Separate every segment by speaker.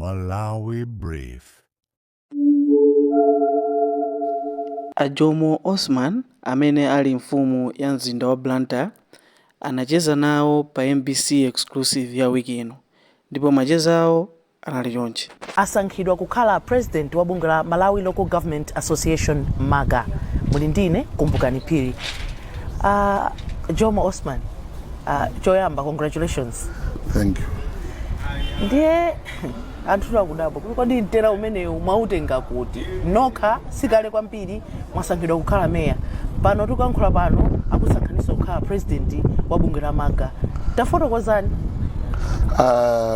Speaker 1: Malawi Brief.
Speaker 2: Jomo Osman amene ali mfumu ya mzinda wa Blantyre anacheza nawo pa MBC exclusive ya wiki ino ndipo macheza awo anali chonchi.
Speaker 3: Asankhidwa kukhala president wa bunge la Malawi Local Government Association MAGA. Muli ndine Kumbukani Phiri. Jomo Osman, choyamba congratulations.
Speaker 4: Thank you.
Speaker 3: Ndiye anthu akudabwa kodi mtera umenewu mwautenga kuti nokha sikale kwambiri mwasankhidwa kukhala meya pano tikuyankhula pano akusankhanisa kukhala president wa bunge la MAGA. Tafotokozani?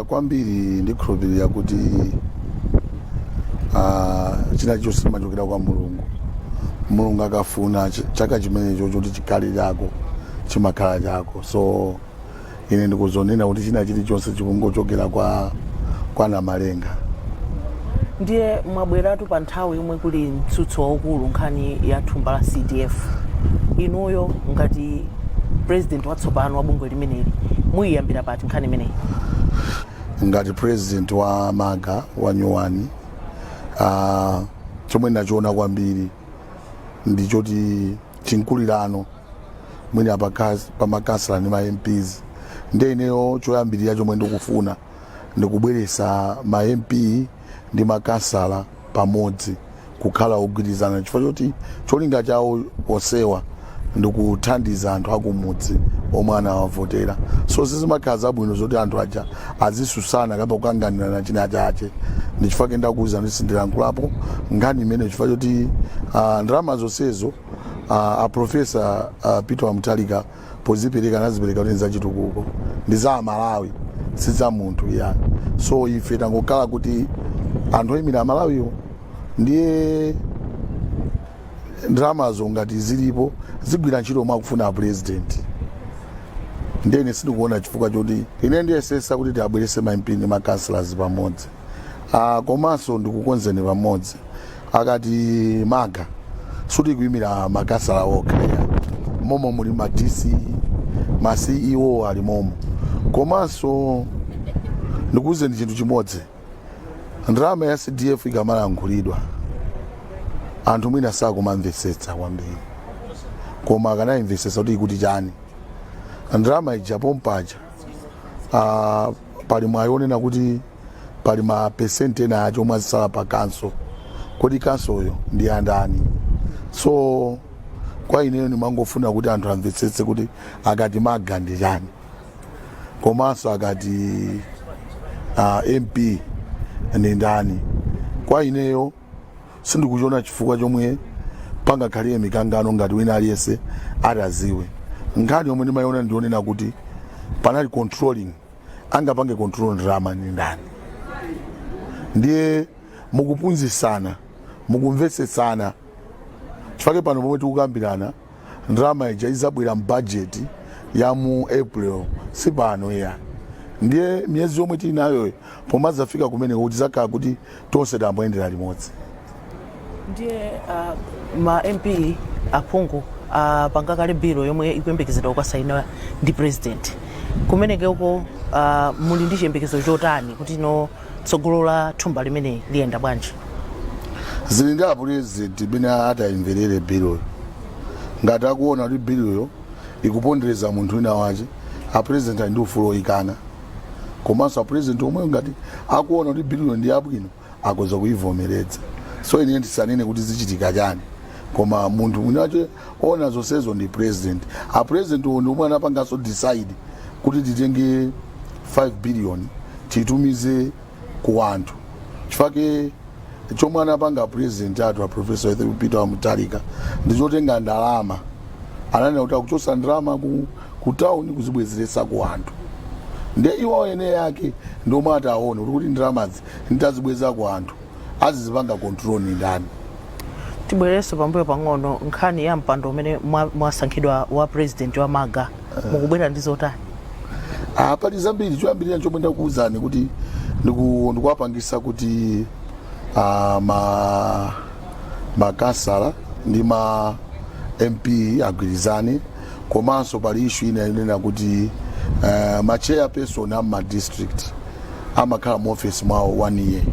Speaker 4: Kwambiri ndikhulupirira kuti china chonse chimachokera kwa Mulungu akafuna chaka chimenecho choti chikhale chako chimakhala chako. So ine ndikuzonena kuti china chilichonse chikungochokera kwa Namalenga.
Speaker 3: Ndiye mwabweratu pa nthawi yomwe kuli mtsutso waukulu nkhani ya thumba la CDF. Inuyo ngati president watsopano wa bunge limeneli muyiyambira pati nkhani imeneyi?
Speaker 4: Ngati president wa MAGA wa nyuwani, chomwe ndachiona kwambiri ndichoti chinkulirano mwina pa makasala ndi ma MPs. Ndiye ineyo choyambirira chomwe ndikufuna ndikubweretsa ma MP ndi makasala pamodzi kukhala ogwirizana, chifukwa choti cholinga chawo osewa ndikuthandiza anthu akumudzi omwe anawavotera. So zimakhala zabwino zoti anthu aja azisusana kapa kukanganirana china chache. Ndi chifukwa ndakuwuza kuti sindilankhulapo nkhani imene chifukwa choti ndalama zonsezo Professor Peter Mutharika pozipereka nazipereka kuti nzachitukuko ndi za Malawi si za munthu ya. So ife tangokhala kuti anthu oyimira Malawiyo ndiye ndalamazo ngati zilipo zigwira ntchito omwe akufuna president. Ndiye ine sindikuona chifukwa choti ine ndiyesesa kuti tiabwerese ma MP ndi makaslas pamodzi. Komanso ndikukonzeni pamodzi akati MAGA suti kuyimira makasala okha ya momo muli ma DC ma CEO ali momo. Komanso ndikuze ndi chinthu chimodzi, ndalama ya CDF ikamalankhulidwa anthu mwina sakumamvetsetsa kwambiri, koma akanayimvetsetsa kuti ikuti chani. Ndalama ija pompaja pali mwayonena kuti pali ma percent ena acho omwe azisala pa kanso, kodi kansoyo ndi andani. So kwa ineyo ndimangofuna kuti anthu amvetsetse kuti akati MAGA ndi chani, komanso akati MP ndi ndani. Kwa ineyo sindikuchiona chifukwa chomwe pangakhale mikangano ngati wina aliyese ataziwe. Nkhani yomwe ndimayona ndionena kuti panali controlling, angapange control ndalama ndi ndani. Ndiye mukuphunzitsana, mukumvetsetsana, chifukwa pano pomwe tikukambirana ndalama ija izabwera mbudget ya mu April sipano ya. Ndiye miyezi yomwe tinayo pomazafika kumene kuti zakhala kuti tonse tamboyendera limodzi.
Speaker 3: Ndiye ma MP aphungu pangakale biro yomwe ikuyembekezedwa kukasainiwa ndi president. Kumeneke uko muli ndi chiyembekezo chotani kuti tsogolo la thumba limene liyenda bwanji?
Speaker 4: Zili ndi president bine atayimverere biro. Ngati akuona kuti biroyo ikupondereza munthu wina wache, president ali ndi ufulu oyikana. Komanso president omwe ngati akuona kuti biroyo ndi yabwino akoza kuyivomereza. So ine ndisanene kuti zichitika chani, koma munthu mwina wache ona zonsezo ndi president. President ndi omwe anapanganso decide kuti titenge 5 billion titumize ku anthu. Chifukwa chomwe anapanga president athu Professor Peter Mutharika ndichotenga ndalama, ananena kuti akuchosa ndalama ku town kuzibwezeretsa ku anthu. Ndiye iwo ene yake ndomwe ataone kuti ndalamazi nditazibweza ku anthu azizipanga control ni ndani.
Speaker 3: Tibwereso pambuyo pang'ono nkhani ya mpando umene mwasankhidwa wa president wa MAGA mukubwera ndi zotani?
Speaker 4: Pali zambiri, choyambirira chomwe ndakuwuzani kuti ndikuwapangisa kuti makasala ndi ma MP agwirizane. Komanso pali issue ina inena kuti ma chairperson ama district amakhala mu office mwawo 1 year.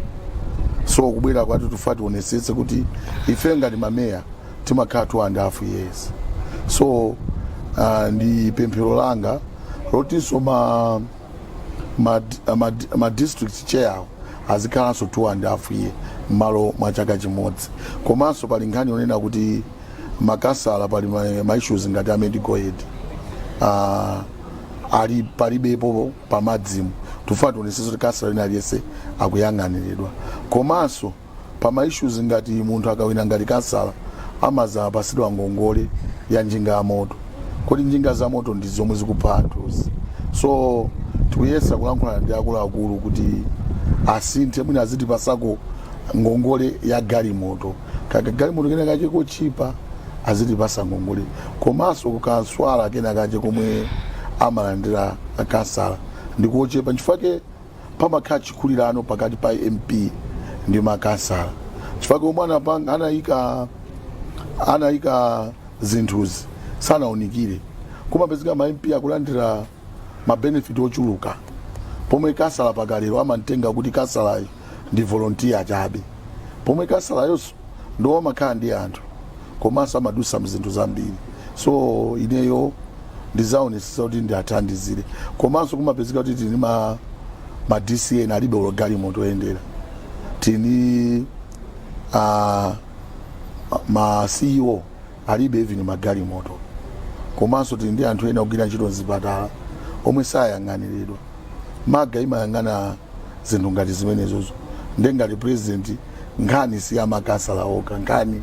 Speaker 4: So kubwera kwati tufati onesetse kuti ife ngati mameya timakhala 2.5 years. So ndi pemphero langa lotinso ma district chair azikhalanso 2.5 year malo mwa chaka chimodzi. Komanso pali nkhani yonena kuti makasala pali ma issues ngati a medical aid ali palibepo pamadzimu tufati onesetse kuti kasala ina aliyese akuyang'aniridwa. Komanso pa ma issues ngati munthu akawina ngati kasala amazapasidwa ngongole ya njinga ya moto, kuti njinga za moto ndi zomwe zikupha anthuzi. So tikuyesa kulankhula ndi akuluakulu kuti asinthe mwina aziti pasako ngongole ya galimoto, kaka galimoto kena kache kochipa aziti pasa ngongole. Komanso kukanswala kena kache komwe amalandira akasala ndikochepa, nchifake pamakhala chikulirano pakati pa MP ndi makasala. Chifake omwe anayika zinthuzi sanaunikire, kumapezeka ma MP akulandira mabenefit ochuluka, pomwe kasala pakalero amantenga kuti kasalayo ndi volunteer chabe, pomwe kasalayonso ndo amakhala ndi anthu komanso amadusa mzinthu zambiri. So ineyo ndizaonesesa kuti ndiathandizire. Komanso kumapezeka kuti tini ma DCN alibe galimoto oyendera, tini ma CEO alibe even magalimoto. Komanso tini ndi anthu ena kugwira ntchito mzipatala omwe sayang'aniridwa. Maga imayang'ana zinthu ngati zimenezozo, ndengati president nkhani si amakasala okha, nkhani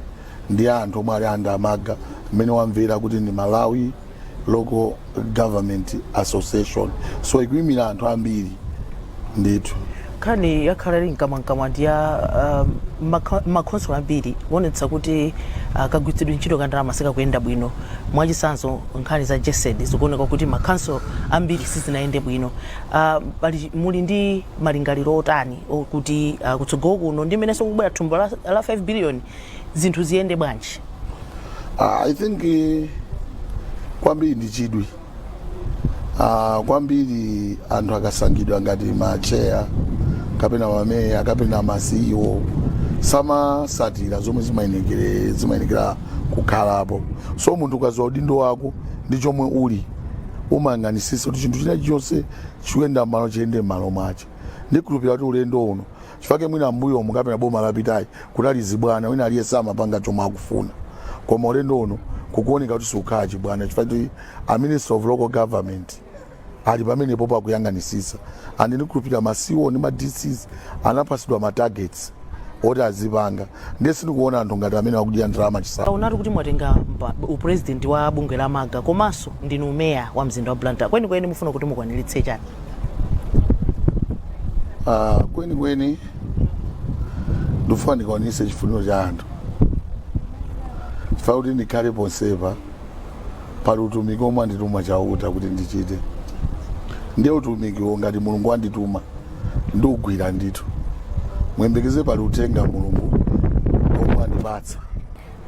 Speaker 4: ndi anthu omwe ali anda amaga mmene wamvera kuti ndi Malawi Local Government Association. So ikuyimira anthu ambiri ndithu.
Speaker 3: Nkhani yakhala ali mkamwamkamwa ndi ya makhonsolo ambiri kuonetsa kuti kagwiritsidwe ntchito ka ndalama sikakuyenda bwino. Mwachitsanzo nkhani za JSED zikuoneka kuti makhonsolo ambiri sizinayende bwino. Muli ndi malingaliro otani kuti kutsogolo kuno ndi mmenenso kubwera thumba la 5 billion zinthu ziyende bwanji?
Speaker 4: I think kwambiri ndi chidwi. Kwambiri anthu akasangidwa ngati macheya kapena mameya kapena ma CEO samasatira zomwe zimayendekera kukhalapo. So munthu ukadziwa udindo wako ndi chomwe uli umayang'anisisa kuti chinthu china chonse chiyenda malo chiyende malo mwache. Ndikhulupirira kuti ulendo uno chifake mwina mbuyo mukapena boma lapitayi kuti alizibwana wina aliyese amapanga chomwe akufuna, koma ulendo uno kukuoneka kuti sukhala chibwana chifake a Minister of Local Government ali pamenepo pakuyang'anisisa. And ndikhulupirira ma CEO ndi ma DCs anapasidwa ma targets oti azipanga. Ndiye sindikuona anthu ngati amene akudya ndalama chisanu.
Speaker 3: Unati kuti mwatenga upresident wa bungwe la Maga komanso ndinu meya wa mzinda wa Blantyre, kwenikweni mufuna kuti mukwaniritse chani?
Speaker 4: Kwenikweni ndifuna ndikwanise chifuniro cha anthu, chifukwa kuti ndikhale ponsepa pali utumiki omwe andituma chauta kuti ndichite. Ndiye utumikiwo ngati Mulungu wandituma ndiugwira ndithu, muyembekeze pali utenga Mulungu omwe andipatsa.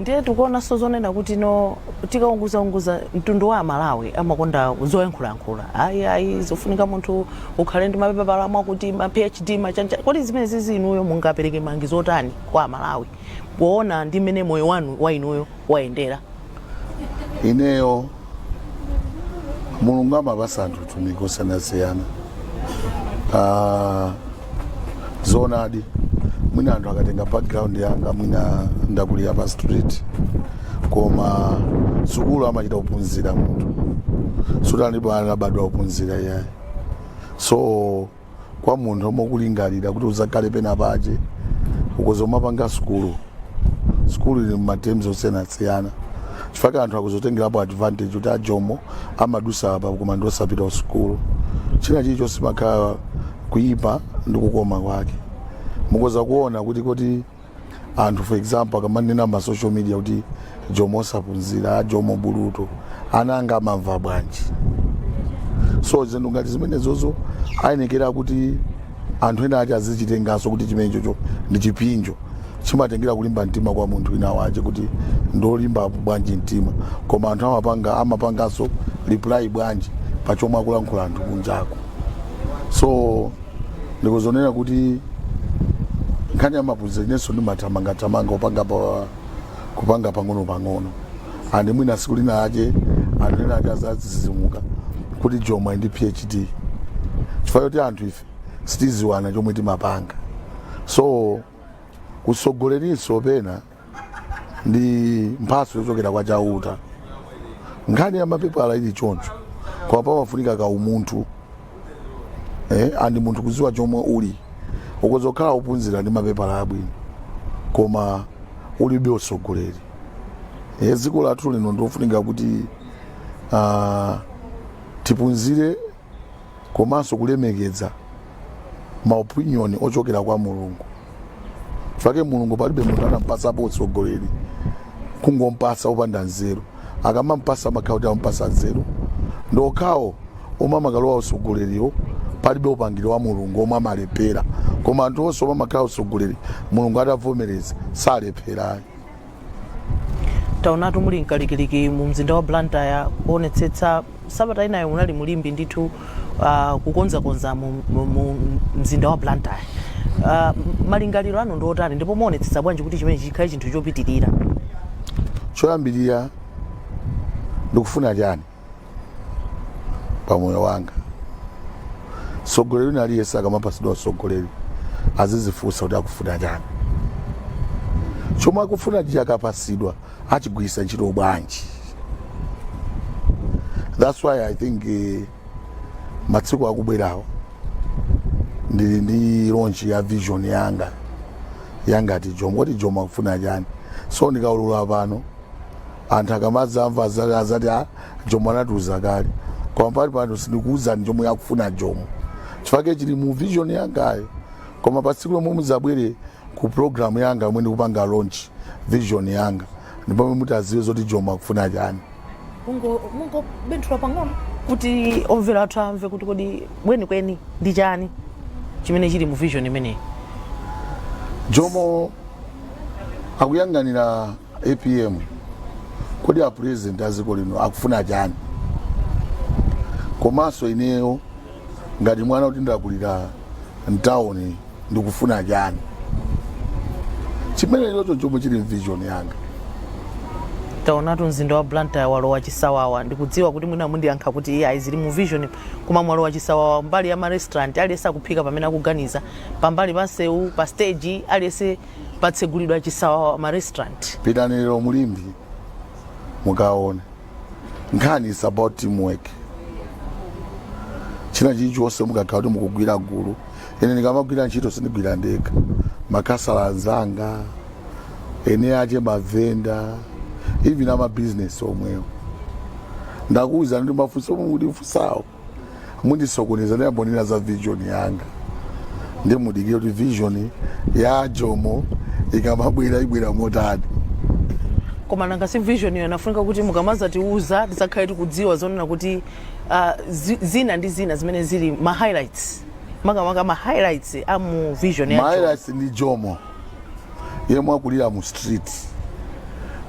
Speaker 3: Ndiye tikuona sozonena kuti no tikaunguza mtundu wa Malawi amakonda zoyankhula. Ayi zofunika munthu ukhale ndi mapepala amwe kuti ma PhD machanja. Kodi zimene zizinuyo mungapereke mangizo otani kwa Malawi kuona ndi mmene moyo wanu wa inuyo wayendera?
Speaker 4: Ineyo Mulungu amapasa anthu utumiki osiyanasiyana. Zonadi mwina anthu akatenga background yanga mwina ndakulira pa street, koma sukulu amachita kuphunzira munthu sutanipo anabadwa kuphunzira iyayi. So kwa munthu omwe kulingalira kuti uzakhale pena pache ukozomapanga sukulu ili m'materms osiyanasiyana, chifukwa anthu akuzotengerapo advantage kuti ajomo amadusa apa koma ndosapita ku sukulu. China chilichonse makhala kuyipa ndi kukoma kwake. Mukoza kuona kuti anthu for example akamanena ma social media kuti jomo osaphunzira, jomo buluto, ananga amamva bwanji. So zinthu ngati zimenezozo ayenekera kuti anthu ena ati azichitenganso kuti chimenechocho ndi chipinjo chimatengera kulimba mtima kwa munthu wina wache kuti ndolimba bwanji mtima, koma anthu amapanganso reply bwanji pa chomwe akulankhula anthu kunjako. So ndikuzonena kuti nkhani ya maphunziro inenso ndimathamangathamanga kupanga pang'ono andi mwina siku lina ache anena ati azazizimuka kuti Jomo ndi PhD chifukwa choti anthu ife sitiziwana chomwe timapanga. So usogolerinso pena ndi mphaso yochokera kwa chauta. Nkhani ya mapepala ili choncho kwa pamafunika ka umunthu andi munthu kuziwa chomwe uli ukozokhala uphunzira ndi mapepala abwino koma ulibe usogoleri. Dziko lathu lino ndofunika kuti tiphunzire komanso kulemekeza maopinion ochokera kwa Mulungu. Fake Mulungu palibe munthu anampasapo usogoleri kungompasa upanda nzeru. Akamampasa makauti ampasa nzeru ndokhawo omwe akalowa usogoleriwo palibe upangiri wa Mulungu omwe amalepera koma anthu onse omwe amakhala usogoleri Mulungu atavomereza salephera.
Speaker 3: Taonatu muli mkalikiliki mu mzinda wa Blantyre kuonetsetsa sabata inayo munali mulimbi ndithu kukonzakonza mu mzinda wa Blantyre. Malingaliro anu ndi otani ndipo muonetsetsa bwanji kuti chimene chikhale chinthu chopitirira?
Speaker 4: Choyambirira ndikufuna chani pamoyo wanga. Sogoleri naliyesa akamapasidwa sogoleri azizifunsa kuti akufuna chani. Chomwe akufuna chakapasidwa achigwisa ntchito bwanji. That's why I think matsiku akubwerawo ndili ndi launch ya vision yanga ati Jomo kuti Jomo akufuna chani. So ndikaulula pano anthu akamazamva azati Jomo anatiuza kale koma pali pano sindikuwuzani chomwe akufuna Jomo chifukwa chili mu vision yangayo koma pasiku lomwe muzabwere ku program yanga yomwe ndikupanga launch vision yanga ndipo mutaziwe zoti Jomo akufuna chani.
Speaker 3: Mungo benthula pang'ono kuti omvera athu amve kuti kodi kweni ndi chani chimene chili mu vision imeneyi.
Speaker 4: Jomo akuyang'anira APM kodi a president aziko lino akufuna chani komanso ineyo ngati mwana kuti ndakulira mtawuni ndikufuna chani. Chimene chocho chomwe chili vision yanga.
Speaker 3: Taonatu mzinda wa Blantyre walowa chisawawa ndikudziwa kuti mwina mundiyankha kuti iye ayizili mu vision koma mwalowa chisawawa mbali ya ma restaurant aliyese akuphika pamene akuganiza pambali pansewu pa stage aliyese patsegulidwa chisawawa ma restaurant.
Speaker 4: Pitani lero mulimbi mukaone nkhani is about teamwork. China chilichonse mukakhala kuti mukugwira gulu ine ndikamagwira ntchito sindigwira ndekha makasala anzanga ene ache mavenda even ama business omwewo ndakuwuza ndi mafunso omwe mundifunsawo mundisokoneza ndiyambonera za vision yanga ndi mudikire kuti vision ya Jomo ikamabwera ibwera motani.
Speaker 3: Koma nanga si vision yo nafunika kuti mukamaza tiuza tisakhale tikudziwa zonena kuti zina ndi zina zimene zili ma highlights makamaka ma highlights amu vision ya
Speaker 4: highlights ndi Jomo yemwe akulira mu street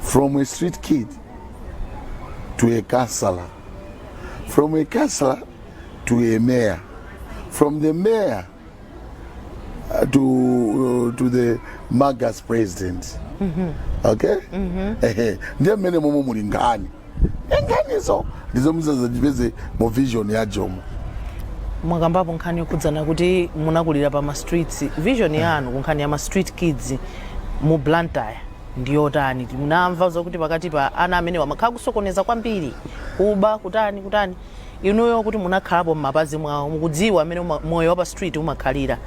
Speaker 4: from a street kid to a councillor, from a councillor to a mayor, from the mayor to the Magas president. Okay? Ndiye mene momo mulingani. Enganizo ndizo muzazajipeze mu vision ya Jomo.
Speaker 3: Mwakambapo nkhani yokudzana kuti munakulira pa ma streets vision yanu kunkhani ya ma street kids mu Blantyre ndiyotani munamva zokuti pakati pa ana amene wamakhala kusokoneza kwambiri kuba kutani inuyo kuti munakhalapo m'mapazi mwawo mukudziwa amene moyo wa pa street umakhalira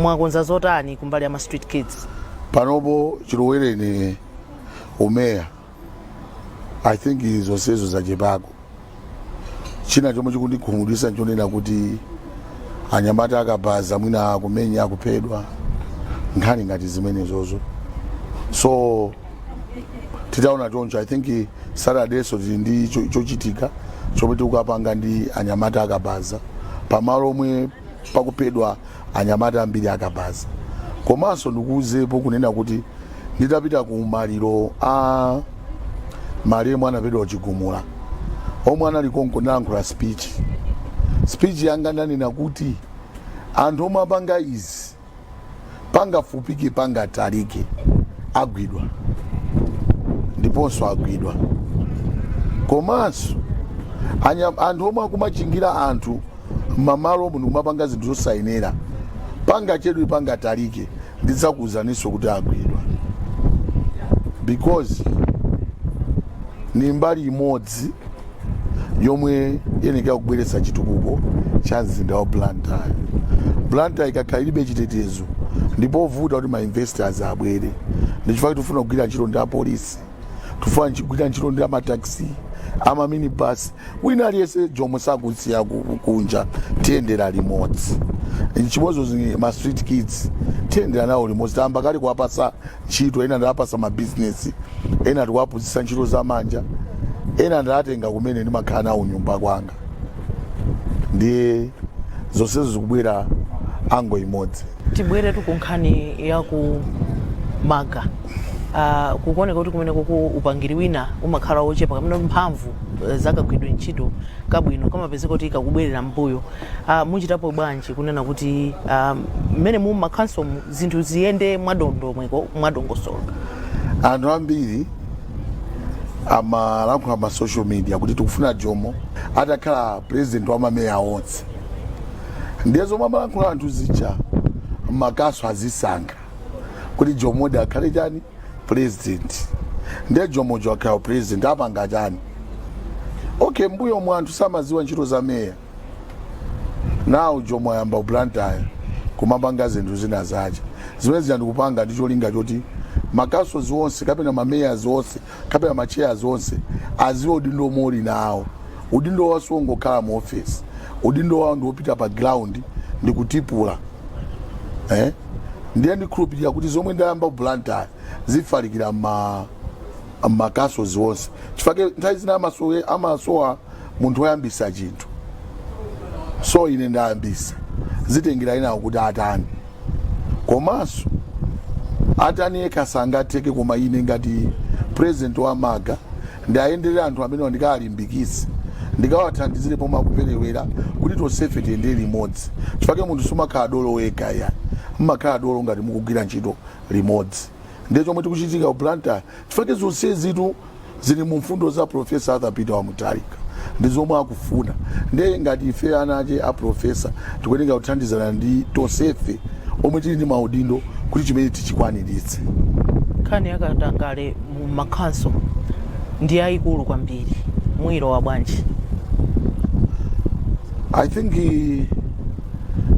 Speaker 3: mwakonza zotani kumbali ya ma street kids.
Speaker 4: Panopo chilowereni umeya I think izonsezo zachepako china chomwe chikundikhumudwitsa nchonena kuti anyamata akabaza mwina akumenya akuphedwa nkhani ngati zimenezozo. So titaona choncho I think Saturday so ndi chochitika chomwe tikupanga ndi anyamata akabaza pamalo omwe pakuphedwa anyamata ambiri akabaza komanso ndikuuzepo kunena kuti nditapita ku maliro a malemu anaphedwa chigumula omwe anali konko nayankhula speech yanga ndanena kuti anthu omwe apanga izi pangafupike pangatalike agwidwa ndiponso agwidwa. Komanso anthu omwe akumachingira anthu mamalo muno kumapanga zinthu zosayenera pangachedwe pangatalike ndidzakuwuzaninso kuti agwidwa, because ni mbali imodzi yomwe yenekera kubweretsa chitukuko cha mzinda wa Blantyre. Blantyre ikakhala ilibe chitetezo ndipo vuta kuti ma investors abwere. Ndichifukwa tifuna kugwira ntchito ndi apolisi, tifuna kugwira ntchito ndi amataxi, ama minibus, wina aliyense jomwe sakusiya kunja tiyendera limodzi. Chimodzi ma street kids tiyendera nawo limodzi, tamba kale kuwapasa ntchito, ena ndawapasa ma business, ena tikuwaphunzitsa ntchito za manja, ena ndatenga kumene ndimakhala nawo nyumba kwanga. Ndiye zonsezo zikubwera ango imodzi.
Speaker 3: Tibwere tukunkhani ya ku Maga. Kukoneka kuti kumene kuku upangiri wina umakhala ochepa kamene mphamvu zakagwidwa ntchito kabwino kamapezeka kuti kakubwerera mbuyo. Muchitapo bwanji kunena kuti mmene mu makhanso zinthu ziyende mwadongosolo.
Speaker 4: Anthu ambiri amalankhula ma social media kuti tikufuna Jomo atakhala president wa mameya onse. Ndiye zomwe amalankhula anthu zija makaso azisankha kuti Jomo akhale chani president. Ndiye Jomo akhala president apanga chani. Okay, mbuyo mwa anthu samaziwa ntchito za meya. Now Jomo ayamba Blantyre kumapanga zinthu zina zaja zimene zikupanga ndi cholinga choti makaso zonse kapena mameya zonse kapena macheya zonse aziwe udindo moli nawo. Udindo wawo ngokhala mu office, udindo wawo ndiwopita pa ground ndi kutipula. Ndiye ndikhulupirira kuti zomwe ndayamba Blantyre zifalikira makaso zonse. Chifukwa nthawi zina amasowa munthu woyambisa chinthu, so ine ndayambisa zitengera inawo kuti atani. Komanso atani yekha sangatheke, koma ine ngati president wa Maga ndayenderera anthu amene ndikalimbikitse ndikawathandizire pomwe akuperewera kuti tonsefe tiyendere limodzi. Chifukwa munthu sumakhala dolo wekha ya mmakhala dolo ngati mukugwira ntchito limodzi. Ndiye chomwe tikuchitika ku Blantyre, chifukwa zonse zitu zili mu mfundo za Professor Arthur Peter Mutharika ndi zomwe akufuna. Ndiye ngati ife anache a professor tikuyenera kuthandizana ndi tonsefe omwe tili ndi maudindo kuti chimene tichikwaniritse.
Speaker 3: Nkhani yakatangale mu makhanso ndi yayikulu kwambiri, mwiro wa bwanji.
Speaker 4: I think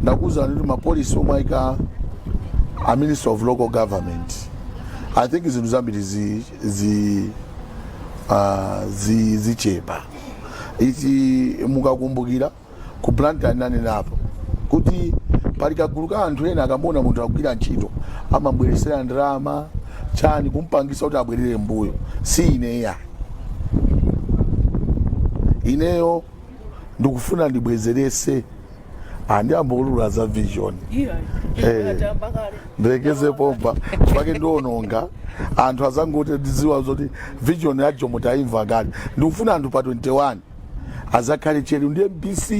Speaker 4: ndakuza ndi mapolisi omwe ayika a Minister of Local Government. I think zinthu zambiri zichepa. Ichi mukakumbukira ku Blantyre nane napo kuti palikaguluka anthu ena akamona munthu akugwira ntchito amabweresera ndalama chani kumpangisa kuti abwerere mbuyo. Si ineya, ineyo ndikufuna ndibwezerese andiyambolula za vision. Ndilekeze pompa chifake ndiononga anthu azangote ndiziwa zoti vision ya Jomo taimva kale. Ndikufuna anthu pa 21 azakhale cheri ndi MBC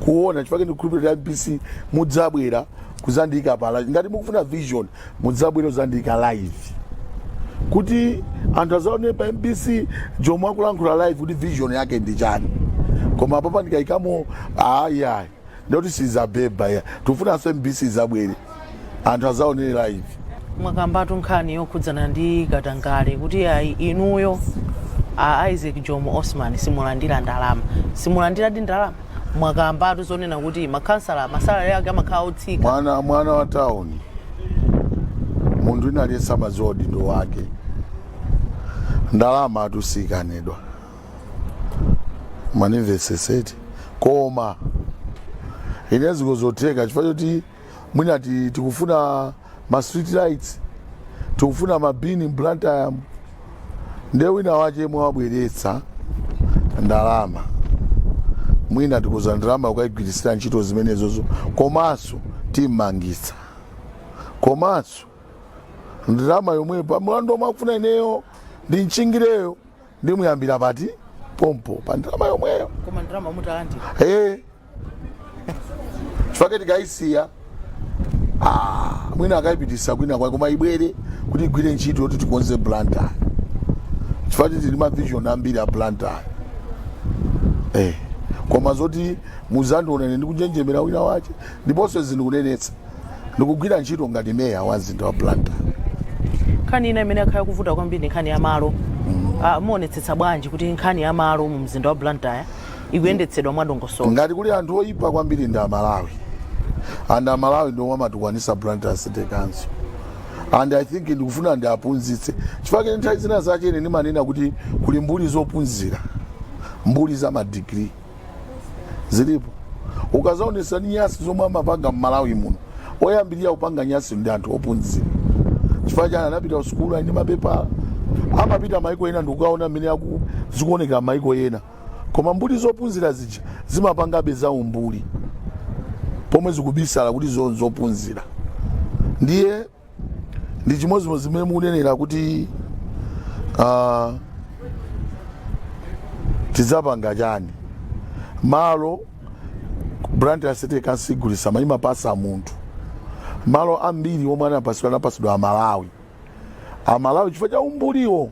Speaker 4: kuona, chifake ndikhulupirira MBC mudzabwera kuzandika pala. Ngati mukufuna vision mudzabwera kuzandika live kuti anthu azaone pa MBC Jomo akulankhula live kuti vision yake ndi chani. Koma papa ndikayikamo aya ndoti sizabeba ya tufuna so MBC zabwere anthu azaone live.
Speaker 3: Mwakambatu nkhani yokhudzana ndi katangale kuti inuyo Isaac Jomo Osman simulandira ndalama. Simulandira ndi ndalama. Mwakambatu zonena kuti makhansala masalari yake amakhala otsika.
Speaker 4: Mwana wa town munthu ina aliyesa mazodi ndo wake. Ndalama atusikanidwa maniveseseti koma inezi kuzoteka chifukwa kuti mwina tikufuna ma street lights, tikufuna mabini Blantyre. Ndiye wina wache mwe wabweretsa ndalama, mwina tikuza ndalama ukayigwirisira ntchito zimenezozo. Komanso timmangitsa, komanso ndalama yomwe pa mlandu omwe akufuna ineyo ndi nchingireyo ndi muyambira pati pompo pa ndalama yomweyo.
Speaker 3: Koma ndalama mutalandira.
Speaker 4: chifukwa tikaisiya mwina akayipitisa kwina kwa koma ibwere kuti igwire ntchito yoti tikonze Blantyre chifukwa tili mavision ambiri a Blantyre koma zoti muzandiona ndikunjenjemera wina wache ndiponso zindikunenetsa ndikugwira ntchito ngati meya wa mzinda wa Blantyre.
Speaker 3: Nkhani ina imene akhala kuvuta kwambiri nkhani ya malo muonetsetsa bwanji kuti nkhani ya malo mu mzinda wa Blantyre ikuyendetsedwa mwadongosolo?
Speaker 4: Ngati kuli anthu oyipa kwambiri ndi Amalawi, and Amalawi ndiwo amatukwanisa Blantyre City Council, and I think ndikufuna ndiaphunzitse chifukwa nthawi zina zache ine ndimanena kuti kuli mbuli zophunzira, mbuli za madigiri zilipo. Ukazaonesa ni nyasi zomwe amapanga m'Malawi muno, oyambirira kupanga nyasi ndi anthu ophunzira chifukwa chani anapita kusukulu ndi mapepa, amapita maiko ena ndikukaona mmene zikuoneka maiko ena, koma mbuli zophunzira zija zimapangabe za umbuli pomwe zikubisala kuti zophunzira. Ndiye ndi chimozimo zimene mukunenera kuti tizapanga chani malo Blantyre City Council igulisa mayimapasa munthu malo ambiri omwe anapasidwa Amalawi chifukwa cha umbuliwo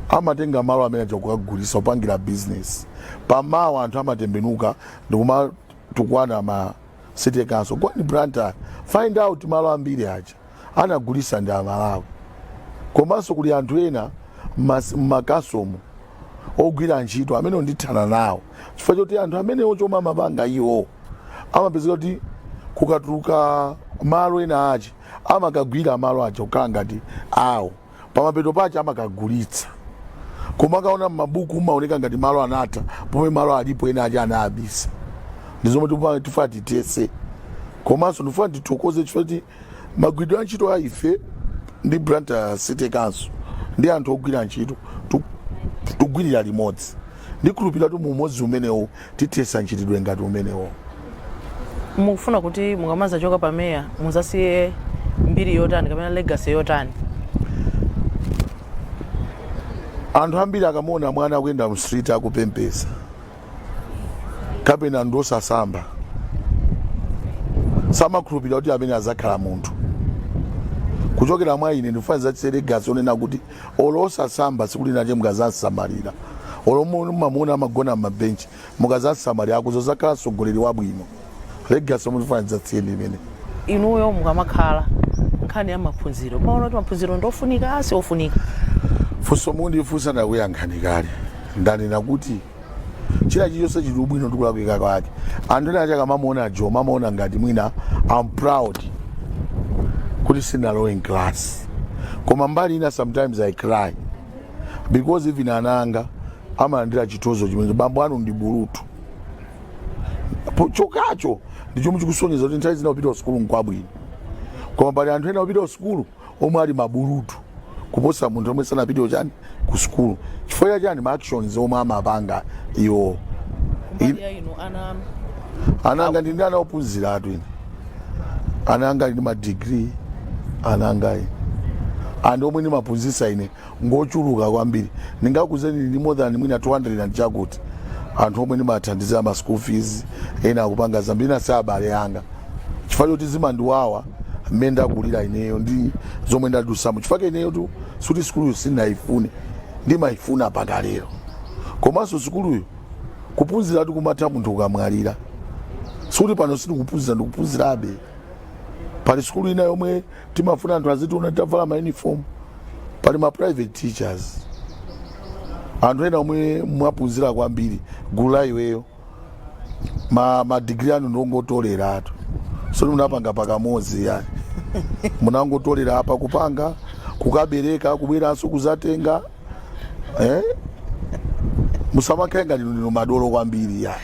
Speaker 4: amatenga malo amene akugulisa upangira business pamawa anthu amatembenuka ndikumatukwana ma City Council kwani Blantyre find out malo ambiri aja anagulisa ndi Amalawi. Komanso kuli anthu ena mmakasomo ogwira ntchito amene ndithana nawo chifukwa choti anthu amene ochoma amapanga iwo amapezeka kuti kukatuluka malo ena aja amakagwira malo aja kukhala ngati awo pamapeto pache amakagulitsa, koma akaona m'mabuku maoneka ngati malo anatha pomwe malo alipo ena aja anabisa. Ndizomwe tifuna titese, komanso ndifuna tithokoze chifukwa kuti magwiridwe a ntchito a ife ndi Blantyre City Council ndi anthu ogwira ntchito tugwirira limodzi, ndikhulupirira kuti mumodzi umenewo tithesa ntchitidwe ngati umenewo.
Speaker 3: Mukufuna kuti mukamaza choka pa meya muzasiye mbiri yotani kapena legacy yotani?
Speaker 4: Anthu ambiri akamona mwana akuyenda mu street akupempesa kapena ndosasamba samakhulupirira kuti amene azakhala munthu. Kuchokera mwa ine ndifaniza legacy onena kuti olosasamba sikulinache mukazansamalira, olomumamuna amagona mabenchi mukazansamalira akuzozakhala mtsogoleri wabwino. Legacy mufaniza tsiyeni imene.
Speaker 3: Inuyo mukamakhala nkhani ya maphunziro maona kuti maphunziro ndofunika asi ofunika?
Speaker 4: Funso mundifunsa ndakuyankhani kale ndanena kuti china chilichonse chili bwino ndikulakwika kwake. Anthu ena acha kamamuona Joe mamaona ngati mwina I'm proud kuti sinalowe in class, koma mbali ina sometimes I cry because even ananga amalandira chitozo chimene bambo anu ndi bulutu chokacho ndichomwe chikusonyeza kuti nthawi zina upita kusukulu nkwabwino, koma pali anthu ena upita kusukulu omwe ali mabulutu kuposa munthu omwe sanapite chani kusukulu chifukwa chani ma actions omwe amapanga iwo. Ananga ndi ndana ophunzira atu ine, ananga ndi ma degree ananga andi omwe ndimaphunzitsa ine ngochuluka kwambiri. Ndingakuzeni ndi more than mwina 200 and chakuti anthu omwe ndimathandizira ma school fees ena akupanga zambiri na sabale yanga chifukwa choti zimandiwawa mmene ndakulira ineyo ndi zomwe ndadusamo chifukwa ineyo tu suti skuluyo sinaifune ndimaifuna mpaka lero. Komanso skuluyo kuphunzira kumatha munthu ukamwalira, suti pano sindikuphunzira ndikuphunzirabe. Pali skulu ina yomwe timafuna anthu azitiona tavala ma uniform, pali ma private teachers anthu ena omwe mwaphunzira kwambiri gulu la iweyo ma degree anu ndongotolera atu so munapanga pakamodzi yani munangotolera apa kupanga kukabereka kubweranso kuzatenga musamakhenga lino madolo kwambiri yani.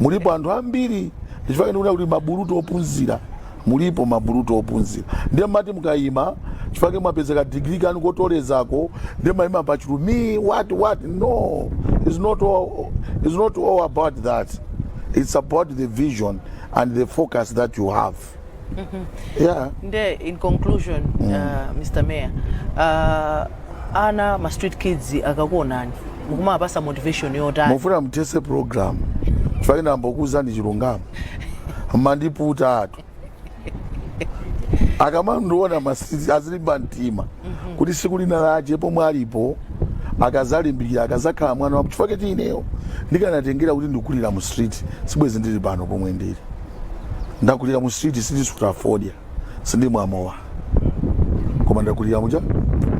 Speaker 4: Mulipo anthu ambiri chifukwa ndikuona kuti mabulutu ophunzira mulipo mabulutu ophunzira ndiye mati mukayima chifukwa mwapezeka degree kanu kotolezako ndiye mayima pachulu me what no, it's not all about that. It's about the vision and the focus that you have. Yeah.
Speaker 3: In conclusion, Mr. Mayor, ana ma street kids akakuonani mukumapasa motivation yotani?
Speaker 4: Mufuna mtese program chifukwa ndambokuza ndi chilungamo mandiputa atu akamandiona masiti azilimba mtima kuti siku lina laje pomwe alipo akazalimbikira akazakhala mwana wapo chifukwa choti ineyo ndikanatengera kuti ndikulira mu street sibwezi ndili pano pomwe ndili ndakulira mu street sindisutafodia sindi mwamowa koma ndakulira muja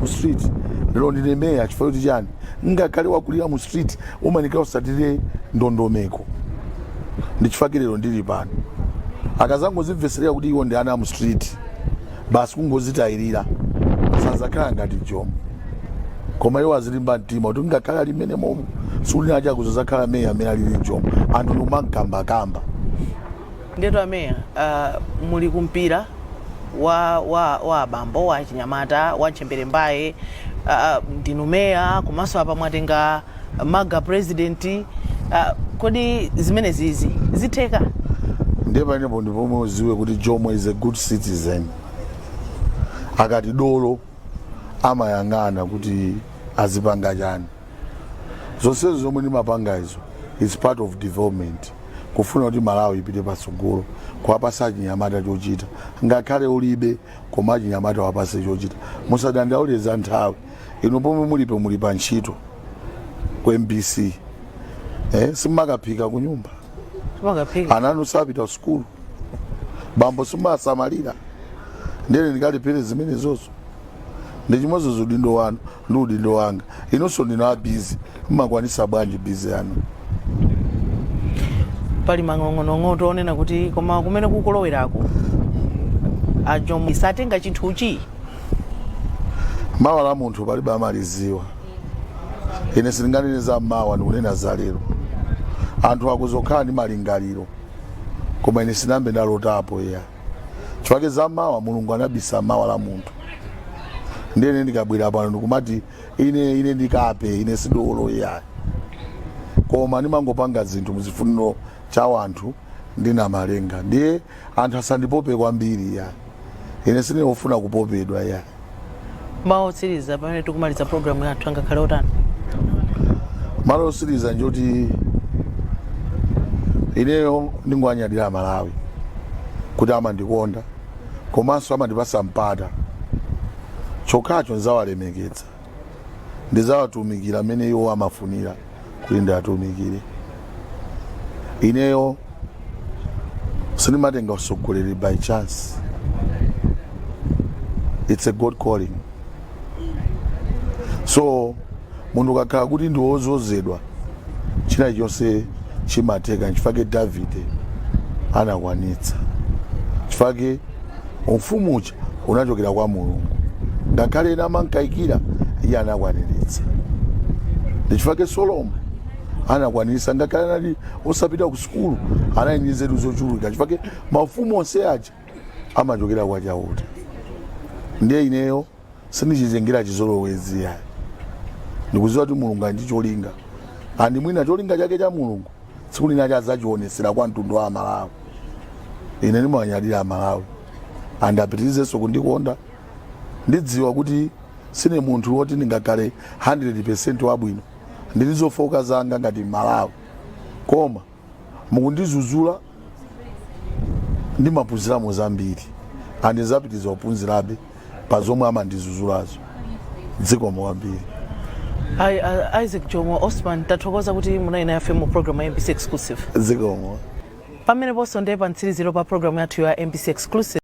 Speaker 4: mu street lero ndine meya chifukwa choti chani ngakhale wakulira mu street umanika usatire ndondomeko ndi chifukwa lero ndili pano akazangozimveserera kuti iwo ndi ana mu street basi kungozitayirira sazakhala ngati Jomo koma iwo azilimba mtima kuti ngakhale ali mmene momwe sulina aja kuzakhala meya amene alili Jomo anthu numankambakamba.
Speaker 3: Ndeto ameya muli kumpira wa abambo wa chinyamata wa Chembere Mbaye ndinu meya komanso apa mwatenga maga president kodi zimene zizi zitheka?
Speaker 4: Ndiye panepo ndipomwe uziwe kuti Jomo is a good citizen. Akati dolo amayang'ana kuti azipanga chani. Zonse zomwe ndimapanga izo is part of development. Kufuna kuti Malawi ipite patsogolo kuwapasa chinyamata chochita ngakhale ulibe koma chinyamata wapase chochita musadandauleza nthawi ino pomwe muli pa ntchito ku MBC simakaphika ku nyumba ananu sapita ku skulu bambo simasamalira ndene ndikalipire zimene zonso ndi chimodzi udindo wanu ndi udindo wanga inonso ndina busy mmakwanisa bwanji busy yanu
Speaker 3: pali mang'onong'ono tonena kuti koma kumene kukulowerako Jomo isatenga chinthuchi
Speaker 4: mawa la munthu palibe amaliziwa ine silinganene za mawa ndikunena za lero anthu akuzokhala ndi malingaliro koma ine sinambe ndalotapo ya chifukwa za mawa Mulungu anabisa mawa la munthu ndene ndikabwera pano ndikumati ine ndikape ine sidolo ya koma ndimangopanga zinthu muzifuniro cha anthu ndina malenga ndiye anthu asandipope kwambiri ya ine sine ufuna kupopedwa ya
Speaker 3: mawu otsiriza pamene tikumaliza programu yathu angakhale otani
Speaker 4: malo otsiriza njoti ineyo ndingwanyadira Malawi kuti amandikonda komanso amandipasa mpata chokhacho nzawalemekeza ndizawatumikira amene iwo amafunira kuti ndiatumikire ineyo sinimatenga usogoleri by chance. It's a God calling. So mundu kakhala kuti ndiwozozedwa china chonse chimateka chifukwa Davide anakwanitsa chifukwa ufumu uja unachokera kwa Mulungu ngakhale ena amankaikira iye anakwaniritsa ndi chifukwa Solomon anakwanitsa ngakhale anali osapita ku sukulu anali nzeru zochuluka chifukwa mafumu onse aja amachokera kwa Chauta. Ndiye ineyo sindichitengera chizolowezi ya ndikuziwa kuti Mulungu ndi cholinga andi mwina cholinga chake cha Mulungu tsiku lina chazachionesera kwa mtundu wa Malawi. Ine ndimanyadira Malawi andapitirizenso kundikonda ndidziwa kuti sine munthu woti ndingakhale 100% wabwino ndilizofoka zanga ngati Malawi koma mukundizuzula ndimaphunziramo zambiri andizapitiza kuphunzirabe pazomwe amandizuzulazo dziko mwambiri.
Speaker 3: Isaac Jomo Osman tathokoza kuti munali nafe mu program ya MBC Exclusive.
Speaker 4: Dziko mwa
Speaker 3: Pamene ponso ndiye pa mtsiriziro pa program yathu ya MBC Exclusive.